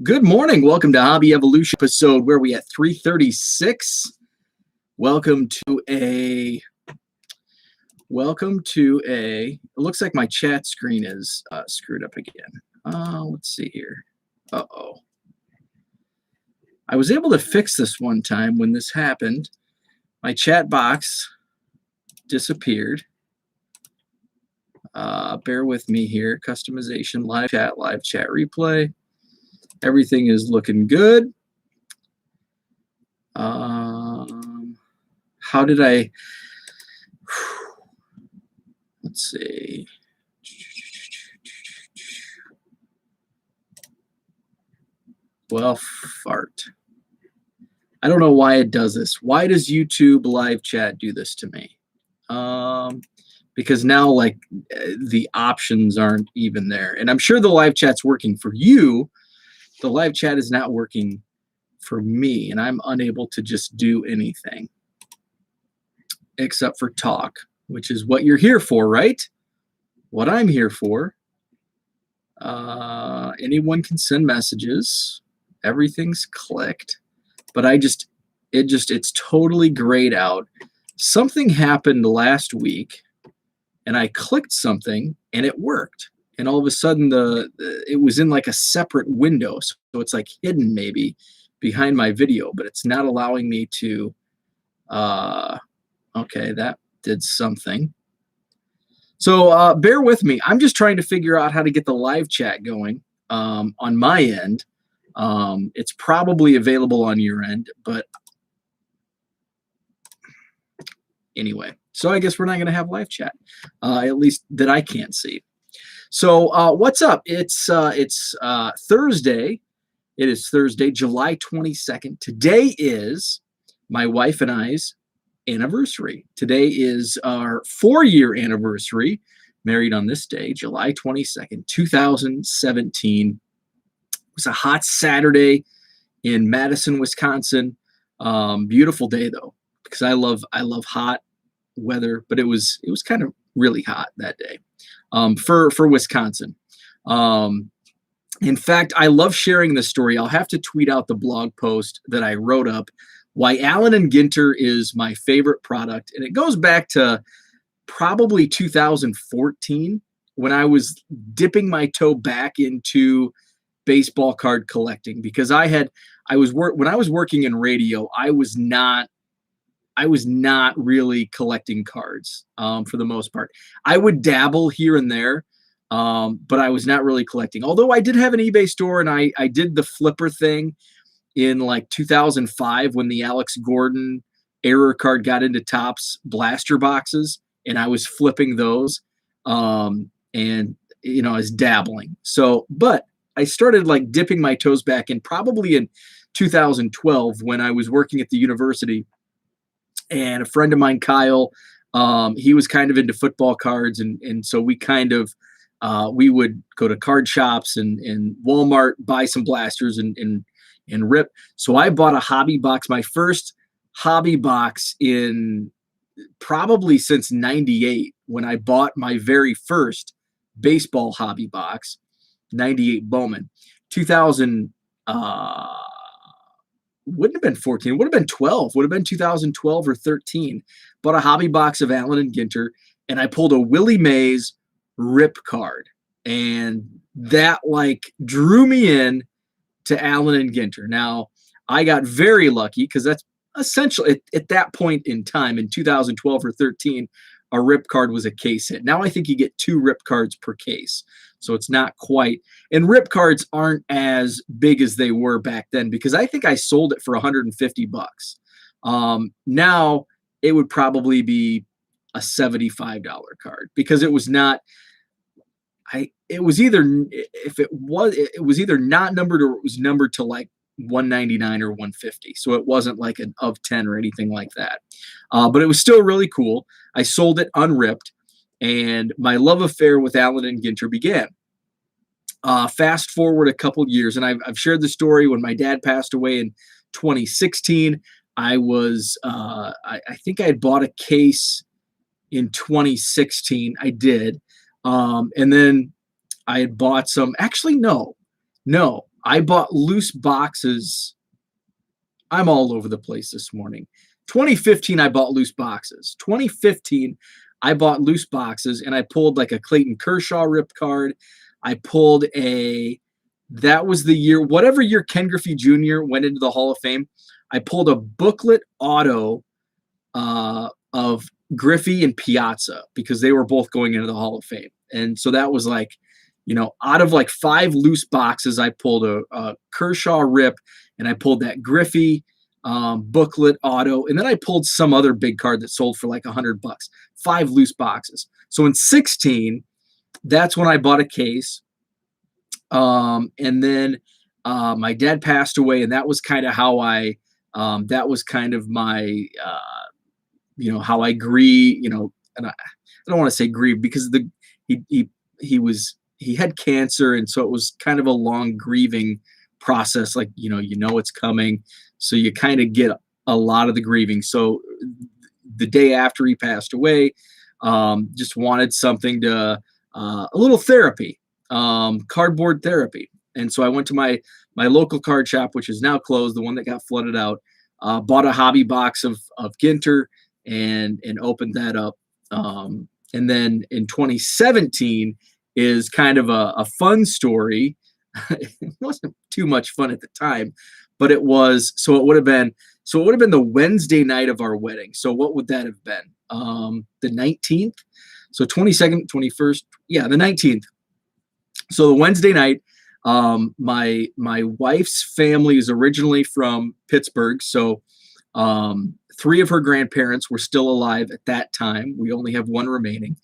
Good morning. Welcome to Hobby Evolution episode where we at 336. Welcome to a it looks like my chat screen is screwed up again. Let's see here. Uh-oh. I was able to fix this one time when this happened. My chat box disappeared. Bear with me here. Customization, live chat replay. Everything is looking good. How did I? Let's see. Well, fart. I don't know why it does this. Why does YouTube live chat do this to me? Because now, like, the options aren't even there. And I'm sure the live chat's working for you. The live chat is not working for me, and I'm unable to just do anything except for talk, which is what you're here for, right? What I'm here for. Anyone can send messages. Everything's clicked, but it's totally grayed out. Something happened last week, and I clicked something, and it worked. And all of a sudden, it was in like a separate window, so it's like hidden maybe behind my video, but it's not allowing me to. Okay, that did something. So bear with me. I'm just trying to figure out how to get the live chat going on my end. It's probably available on your end, but anyway. So I guess we're not going to have live chat, at least that I can't see. So what's up? It's Thursday. It is Thursday, July 22nd. Today is my wife and I's anniversary. Today is our 4-year anniversary. Married on this day, July 22nd, 2017. It was a hot Saturday in Madison, Wisconsin. Beautiful day though, because I love hot weather, but it was kind of really hot that day for Wisconsin. In fact, I love sharing this story. I'll have to tweet out the blog post that I wrote up, why Allen & Ginter is my favorite product. And it goes back to probably 2014 when I was dipping my toe back into baseball card collecting, because when I was working in radio, I was not really collecting cards for the most part. I would dabble here and there, but I was not really collecting. Although I did have an eBay store, and I did the flipper thing in like 2005 when the Alex Gordon error card got into Topps blaster boxes, and I was flipping those, and I was dabbling. So, but I started like dipping my toes back in probably in 2012 when I was working at the university. And a friend of mine, Kyle, he was kind of into football cards. And so we kind of, we would go to card shops and Walmart, buy some blasters and rip. So I bought a hobby box, my first hobby box in probably since 98, when I bought my very first baseball hobby box, 98 Bowman. 2000, wouldn't have been 14, would have been 12, would have been 2012 or 13. Bought a hobby box of Allen & Ginter, and I pulled a Willie Mays rip card. And that like drew me in to Allen & Ginter. Now, I got very lucky because that's essentially at that point in time in 2012 or 13, a rip card was a case hit. Now I think you get 2 rip cards per case. So it's not quite. And rip cards aren't as big as they were back then, because I think I sold it for $150. Now it would probably be a $75 card, because it was not, it was either not numbered, or it was numbered to like 199 or 150. So it wasn't like an of 10 or anything like that. But it was still really cool. I sold it unripped, and my love affair with Allen & Ginter began. Fast forward a couple years, and I've shared the story. When my dad passed away in 2016, I was, I think I had bought a case in 2016. I did. And then I had bought some, actually, no, I bought loose boxes. I'm all over the place this morning. 2015, I bought loose boxes. 2015, I bought loose boxes, and I pulled like a Clayton Kershaw rip card. I pulled that was the year, whatever year Ken Griffey Jr. went into the Hall of Fame, I pulled a booklet auto of Griffey and Piazza because they were both going into the Hall of Fame. And so that was like, out of like 5 loose boxes, I pulled a Kershaw rip, and I pulled that Griffey booklet auto, and then I pulled some other big card that sold for like $100. 5 loose boxes. So in 16, that's when I bought a case. And then my dad passed away, and that was kind of how that was kind of my, how I grieve, and I don't want to say grieve because he had cancer, and so it was kind of a long grieving process. Like, it's coming, so you kind of get a lot of the grieving. So the day after he passed away, just wanted something to a little therapy, cardboard therapy. And so I went to my local card shop, which is now closed, the one that got flooded out, bought a hobby box of Ginter and opened that up. And then in 2017 is kind of a fun story. It wasn't too much fun at the time, but it was. So it would have been the Wednesday night of our wedding. So what would that have been? The 19th. So 22nd, 21st. Yeah, the 19th. So the Wednesday night, my wife's family is originally from Pittsburgh. So 3 of her grandparents were still alive at that time. We only have 1 remaining.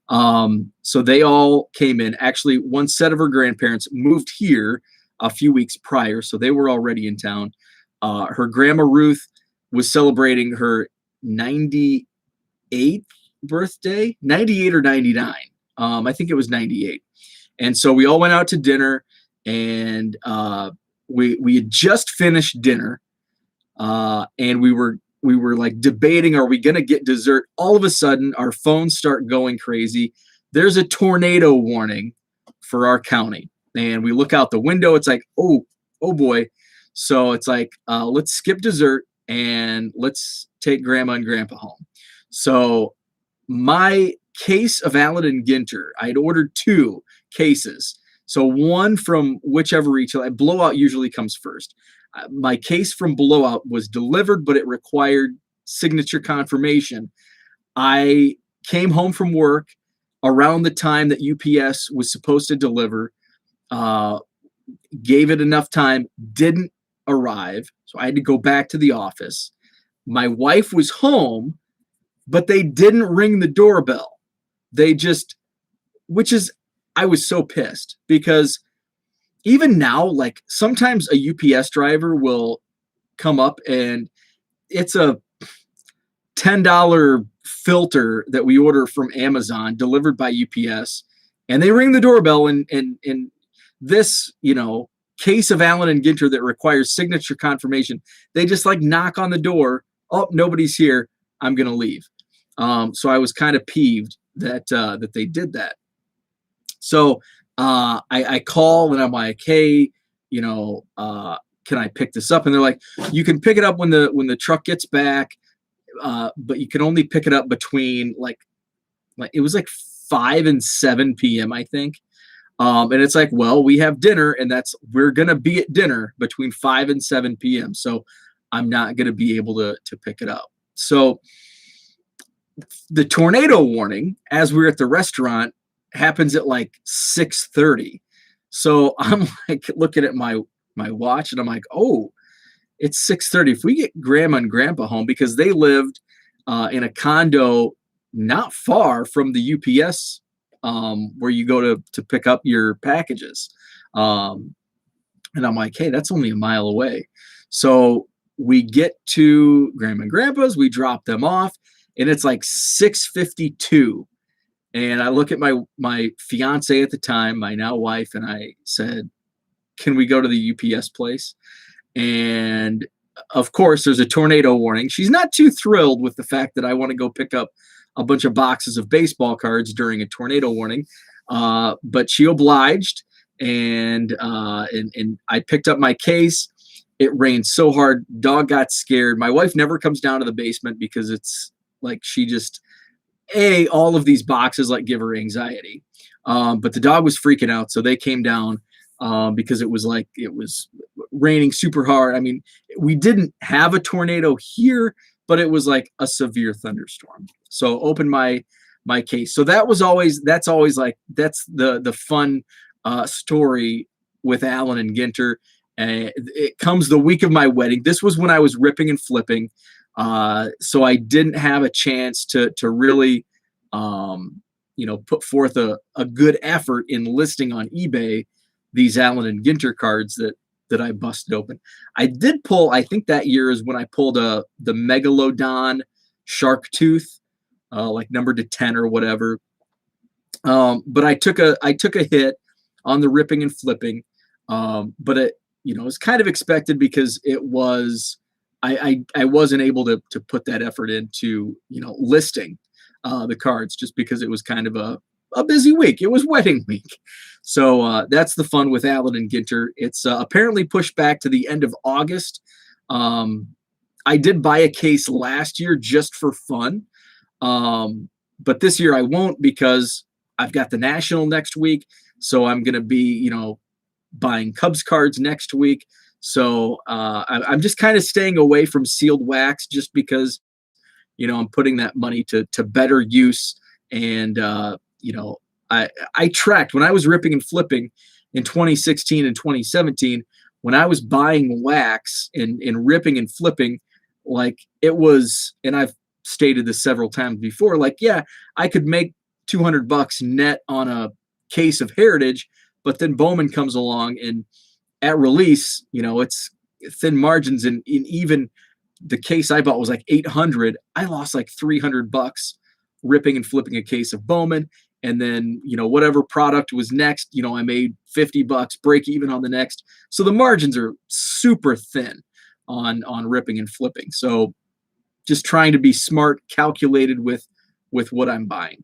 So they all came in. Actually, one set of her grandparents moved here a few weeks prior, so they were already in town. Her grandma Ruth was celebrating her 98th birthday, 98 or 99. I think it was 98. And so we all went out to dinner, and we had just finished dinner, and we were like debating, are we going to get dessert? All of a sudden, our phones start going crazy. There's a tornado warning for our county. And we look out the window. It's like, oh boy. So it's like, let's skip dessert and let's take grandma and grandpa home. So my case of Allen and Ginter, I had ordered 2 cases. So one from whichever retailer. Blowout usually comes first. My case from Blowout was delivered, but it required signature confirmation. I came home from work around the time that UPS was supposed to deliver, gave it enough time, didn't arrive. So I had to go back to the office. My wife was home, but they didn't ring the doorbell. I was so pissed because even now, like sometimes a UPS driver will come up and it's a $10 filter that we order from Amazon delivered by UPS, and they ring the doorbell and this, case of Allen and Ginter that requires signature confirmation, they just like knock on the door. Oh, nobody's here. I'm going to leave. So I was kind of peeved that they did that. So I call and I'm like, hey, can I pick this up? And they're like, you can pick it up when the truck gets back, but you can only pick it up between like it was like 5 and 7 p.m. I think. And it's like, well, we have dinner, and we're gonna be at dinner between 5 and 7 p.m. So I'm not gonna be able to pick it up. So the tornado warning, as we're at the restaurant, happens at like 6:30. So I'm like looking at my watch, and I'm like, oh, it's 6:30. If we get grandma and grandpa home, because they lived in a condo not far from the UPS where you go to pick up your packages. And I'm like, hey, that's only a mile away. So we get to grandma and grandpa's, we drop them off, and it's like 6:52. And I look at my fiance at the time, my now wife, and I said, can we go to the UPS place? And of course, there's a tornado warning. She's not too thrilled with the fact that I want to go pick up a bunch of boxes of baseball cards during a tornado warning, but she obliged. and I picked up my case. It rained so hard, dog got scared. My wife never comes down to the basement because it's like she just all of these boxes like give her anxiety. But the dog was freaking out, so they came down because it was raining super hard. I mean, we didn't have a tornado here, but it was like a severe thunderstorm. So opened my case. So that's always the fun story with Alan and Ginter. It comes the week of my wedding. This was when I was ripping and flipping. So I didn't have a chance to really, put forth a good effort in listing on eBay these Allen and Ginter cards that I busted open. I did pull, I think that year is when I pulled the Megalodon Shark Tooth, like numbered to 10 or whatever. But I took a hit on the ripping and flipping. But it was kind of expected because it was I wasn't able to put that effort into listing the cards just because it was kind of a busy week. It was wedding week. So that's the fun with Allen and Ginter. It's apparently pushed back to the end of August. I did buy a case last year just for fun. But this year I won't because I've got the National next week. So I'm going to be, buying Cubs cards next week. So I'm just kind of staying away from sealed wax just because, I'm putting that money to better use. And, I tracked when I was ripping and flipping in 2016 and 2017, when I was buying wax and ripping and flipping, like it was, and I've stated this several times before, like, yeah, I could make $200 net on a case of Heritage, but then Bowman comes along and at release, it's thin margins, and even the case I bought was like 800. I lost like $300 ripping and flipping a case of Bowman. And then, whatever product was next, I made $50, break even on the next. So the margins are super thin on ripping and flipping. So just trying to be smart, calculated with what I'm buying.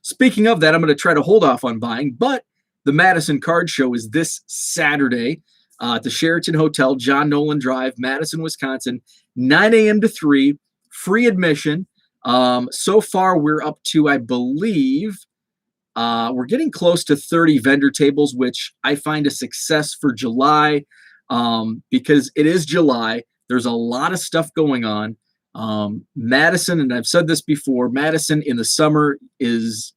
Speaking of that, I'm going to try to hold off on buying, but the Madison Card Show is this Saturday at the Sheraton Hotel, John Nolan Drive, Madison, Wisconsin, 9 a.m. to 3, free admission. So far, we're up to, I believe, we're getting close to 30 vendor tables, which I find a success for July because it is July. There's a lot of stuff going on. Madison, and I've said this before, Madison in the summer is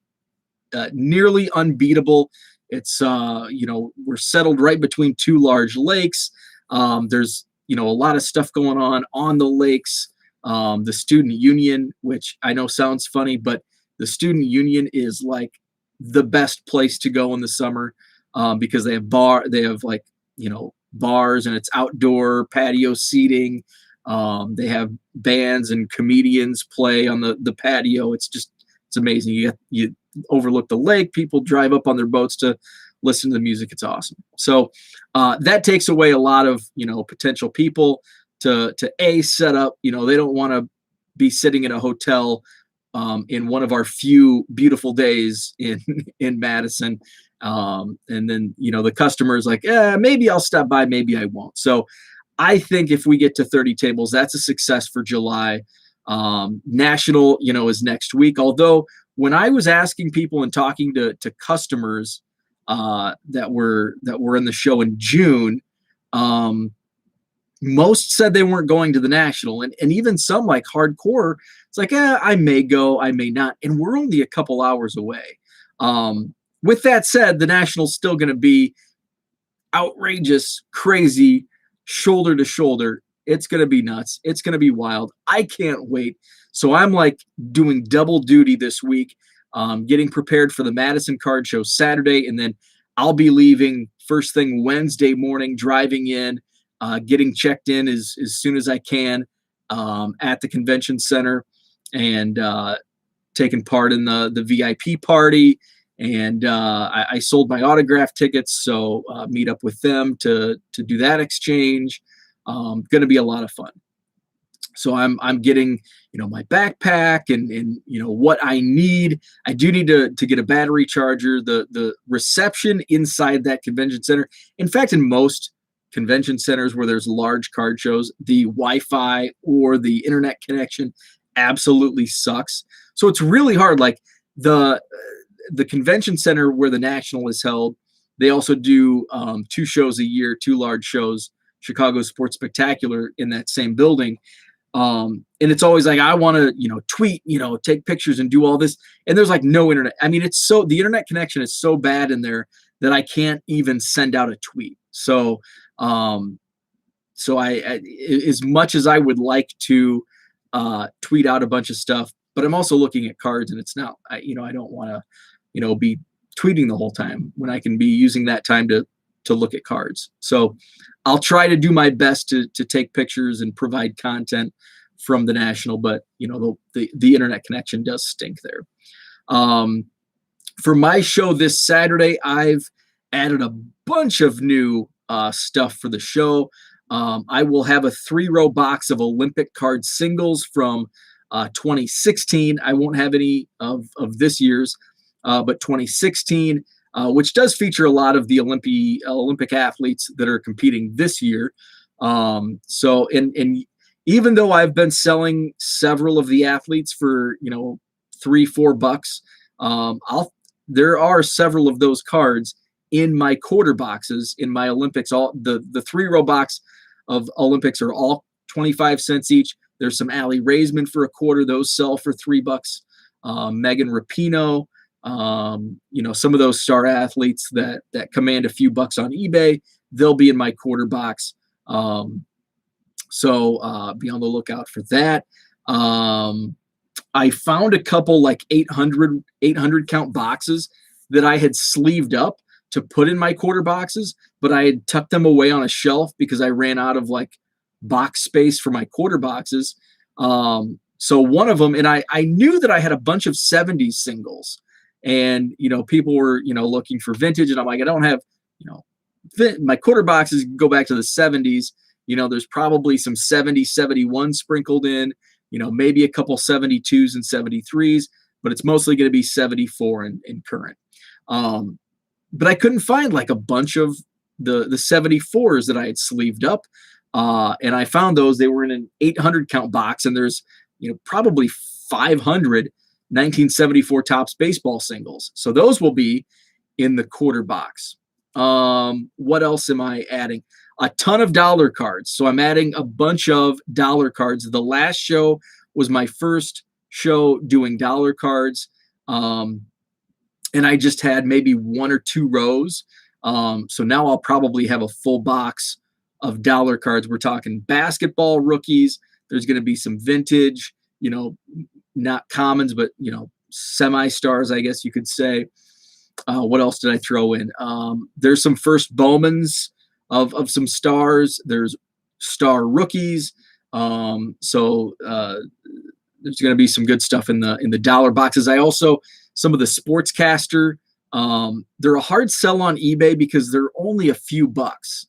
nearly unbeatable. It's, we're settled right between two large lakes. There's, a lot of stuff going on the lakes. The student union, which I know sounds funny, but the student union is like the best place to go in the summer because they have bars and it's outdoor patio seating. They have bands and comedians play on the patio. It's amazing. You overlook the lake. People drive up on their boats to listen to the music. It's awesome. So that takes away a lot of potential people to set up. They don't want to be sitting in a hotel in one of our few beautiful days in Madison. And then the customer's like, maybe I'll stop by, maybe I won't. So I think if we get to 30 tables, that's a success for July. National, is next week. Although when I was asking people and talking to customers that were in the show in June, most said they weren't going to the National, and even some like hardcore. It's like, I may go, I may not, and we're only a couple hours away. With that said, the National's still going to be outrageous, crazy, shoulder to shoulder. It's going to be nuts. It's going to be wild. I can't wait. So I'm like doing double duty this week, getting prepared for the Madison Card Show Saturday, and then I'll be leaving first thing Wednesday morning, driving in, getting checked in as soon as I can at the convention center, and taking part in the VIP party. And I sold my autograph tickets, so meet up with them to do that exchange. Going to be a lot of fun. So I'm getting, my backpack and what I need. I do need to get a battery charger. The reception inside that convention center. In fact, in most convention centers where there's large card shows, the Wi-Fi or the internet connection absolutely sucks. So it's really hard. Like the convention center where the National is held, they also do 2 shows a year, 2 large shows, Chicago Sports Spectacular in that same building. And it's always like, I want to, tweet, take pictures and do all this. And there's like no internet. I mean, the internet connection is so bad in there that I can't even send out a tweet. So, I as much as I would like to tweet out a bunch of stuff, but I'm also looking at cards, and it's not, I don't want to, be tweeting the whole time when I can be using that time to look at cards. So I'll try to do my best to take pictures and provide content from the National, but the internet connection does stink there. For my show this Saturday, I've added a bunch of new stuff for the show. I will have a 3-row box of Olympic card singles from 2016. I won't have any of this year's, but 2016, which does feature a lot of the Olympic athletes that are competing this year. So even though I've been selling several of the athletes for $3-4, there are several of those cards in my quarter boxes in my Olympics. All the 3-row box of Olympics are all 25 cents each. There's some Allie Raisman for a quarter; those sell for $3. Megan Rapinoe. Some of those star athletes that command a few bucks on eBay, they'll be in my quarter box. So be on the lookout for that. I found a couple like 800 count boxes that I had sleeved up to put in my quarter boxes, but I had tucked them away on a shelf because I ran out of like box space for my quarter boxes. So one of them, and I knew that I had a bunch of 70s singles. And, people were, looking for vintage, and I'm like, I don't have, my quarter boxes go back to the 70s. There's probably some 70, 71 sprinkled in, maybe a couple 72s and 73s, but it's mostly going to be 74 and current. But I couldn't find like a bunch of the 74s that I had sleeved up. And I found those. They were in an 800 count box, and there's, probably 500 1974 Topps baseball singles. So those will be in the quarter box. What else am I adding? A ton of dollar cards. So I'm adding a bunch of dollar cards. The last show was my first show doing dollar cards. And I just had maybe 1 or 2 rows. So now I'll probably have a full box of dollar cards. We're talking basketball rookies. There's going to be some vintage, not commons, but, semi-stars, I guess you could say. What else did I throw in? There's some first Bowmans of some stars. There's star rookies. So there's going to be some good stuff in the dollar boxes. I also, some of the Sportscaster, they're a hard sell on eBay because they're only a few bucks.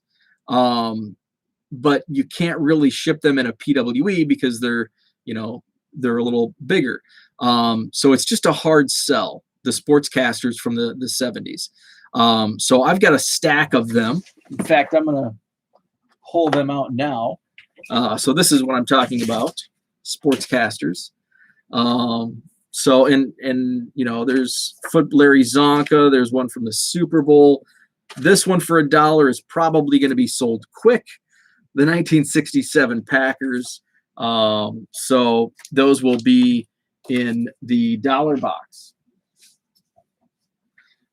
But you can't really ship them in a PWE because they're a little bigger. So it's just a hard sell, the Sportscasters from the 70s. So I've got a stack of them. In fact, I'm going to pull them out now. So this is what I'm talking about, Sportscasters. So, there's Larry Zonka. There's one from the Super Bowl. This one for $1 is probably going to be sold quick. The 1967 Packers. So those will be in the dollar box.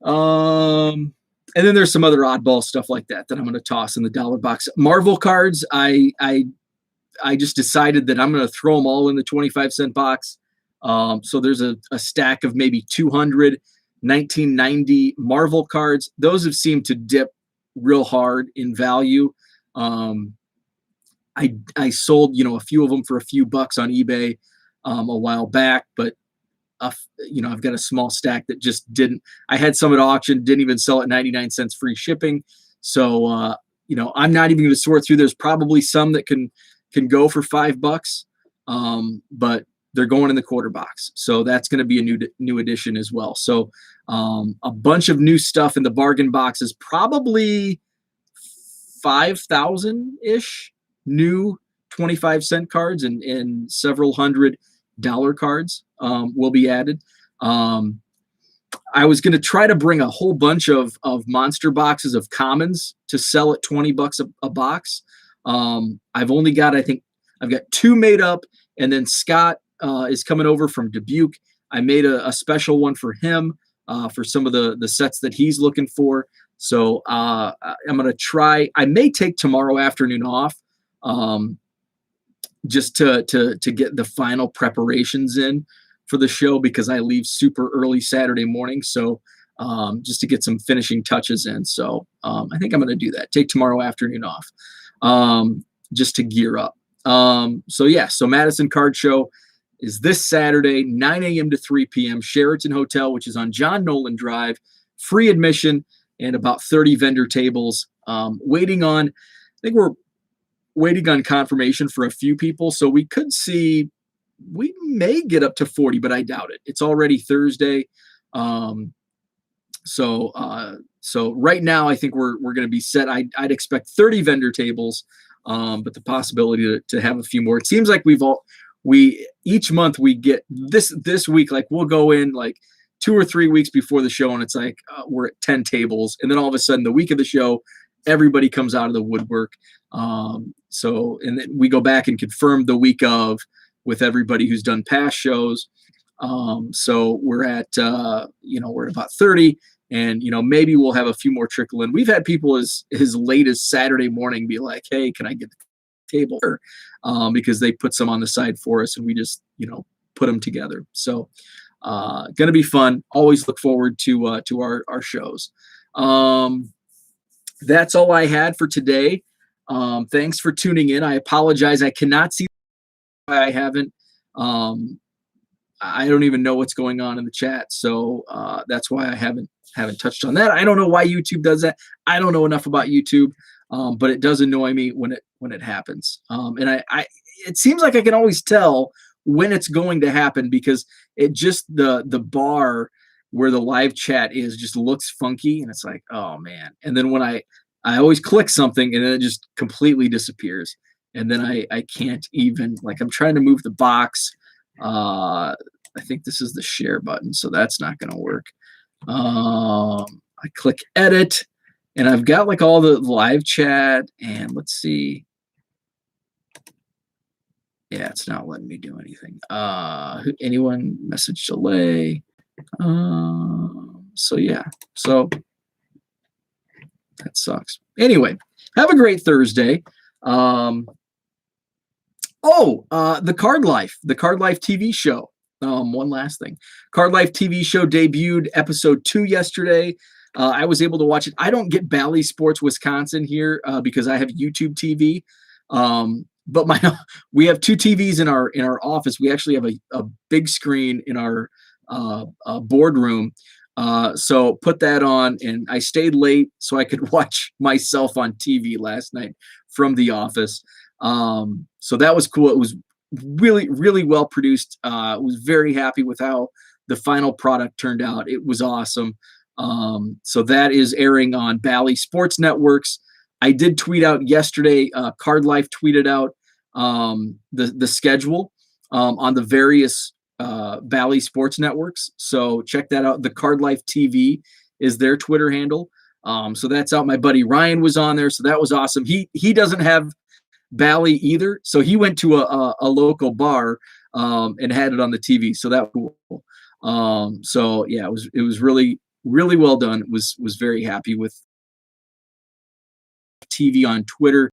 And then there's some other oddball stuff like that I'm going to toss in the dollar box. Marvel cards, I just decided that I'm going to throw them all in the 25-cent box. So there's a stack of maybe 200 1990 Marvel cards. Those have seemed to dip real hard in value. I sold, a few of them for a few bucks on eBay a while back, but I've got a small stack that just didn't. I had some at auction, didn't even sell at 99 cents free shipping. So I'm not even going to sort through. There's probably some that can go for $5. but they're going in the quarter box. So that's going to be a new addition as well. So a bunch of new stuff in the bargain boxes, probably 5,000-ish new 25-cent cards and several $100 cards will be added. I was going to try to bring a whole bunch of monster boxes of commons to sell at $20 a box. I've only got, I think I've got 2 made up, and then Scott is coming over from Dubuque. I made a special one for him for some of the sets that he's looking for. So I'm going to try. I may take tomorrow afternoon off just to get the final preparations in for the show, because I leave super early Saturday morning. So just to get some finishing touches in. So I think I'm going to do that. Take tomorrow afternoon off just to gear up. So Madison Card Show is this Saturday, 9 a.m. to 3 p.m. Sheraton Hotel, which is on John Nolan Drive. Free admission and about 30 vendor tables. I think we're waiting on confirmation for a few people. So we may get up to 40, but I doubt it. It's already Thursday. So right now I think we're going to be set. I'd expect 30 vendor tables, but the possibility to have a few more. It seems like each month we get this week, like we'll go in like 2 or 3 weeks before the show, and it's like we're at 10 tables, and then all of a sudden the week of the show, everybody comes out of the woodwork. And then we go back and confirm the week of with everybody who's done past shows. So we're at about 30, and maybe we'll have a few more trickle in. We've had people as late as Saturday morning be like, "Hey, can I get the table?" Because they put some on the side for us, and we just put them together. So gonna be fun. Always look forward to our shows. That's all I had for today. Thanks for tuning in. I apologize. I cannot see why I haven't. I don't even know what's going on in the chat, so that's why I haven't touched on that. I don't know why YouTube does that. I don't know enough about YouTube, but it does annoy me when it happens. And it seems like I can always tell when it's going to happen, because it just the bar where the live chat is just looks funky, and it's like, oh man. And then when I always click something and then it just completely disappears, and then I can't even, like, I'm trying to move the box. I think this is the share button, so that's not going to work. I click edit, and I've got like all the live chat, and let's see. Yeah, it's not letting me do anything. Anyone message delay? So that sucks. Anyway, have a great Thursday. The Card Life TV show. One last thing. Card Life TV show debuted episode 2 yesterday. I was able to watch it. I don't get Bally Sports Wisconsin here because I have YouTube TV. But we have 2 TVs in our office. We actually have a big screen in our boardroom. So put that on, and I stayed late so I could watch myself on TV last night from the office. So that was cool. It was really, really well produced. I was very happy with how the final product turned out. It was awesome. So that is airing on Bally Sports Networks. I did tweet out yesterday. Card Life tweeted out the schedule on the various Bally Sports Networks. So check that out. The Card Life TV is their Twitter handle. So that's out. My buddy Ryan was on there, so that was awesome. He doesn't have Bally either, so he went to a local bar and had it on the TV. So that was cool. So yeah, it was really, really well done. Was very happy with TV on Twitter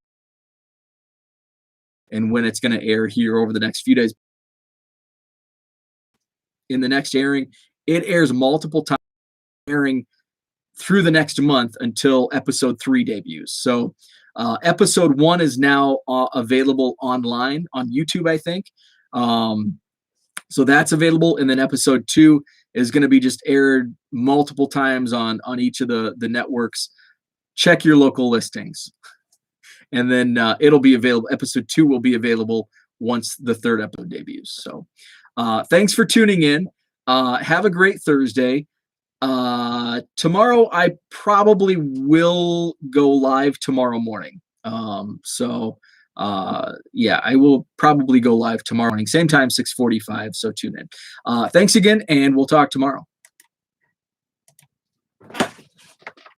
and when it's going to air here over the next few days. In the next airing, it airs multiple times, airing through the next month until episode 3 debuts. So episode 1 is now available online on YouTube, I think. So that's available, and then episode 2 is going to be just aired multiple times on each of the networks. Check your local listings. And then it'll be available. Episode 2 will be available once the third episode debuts. So thanks for tuning in. Have a great Thursday. Tomorrow I probably will go live tomorrow morning. Yeah, I will probably go live tomorrow morning, same time, 6:45. So tune in. Thanks again, and we'll talk tomorrow.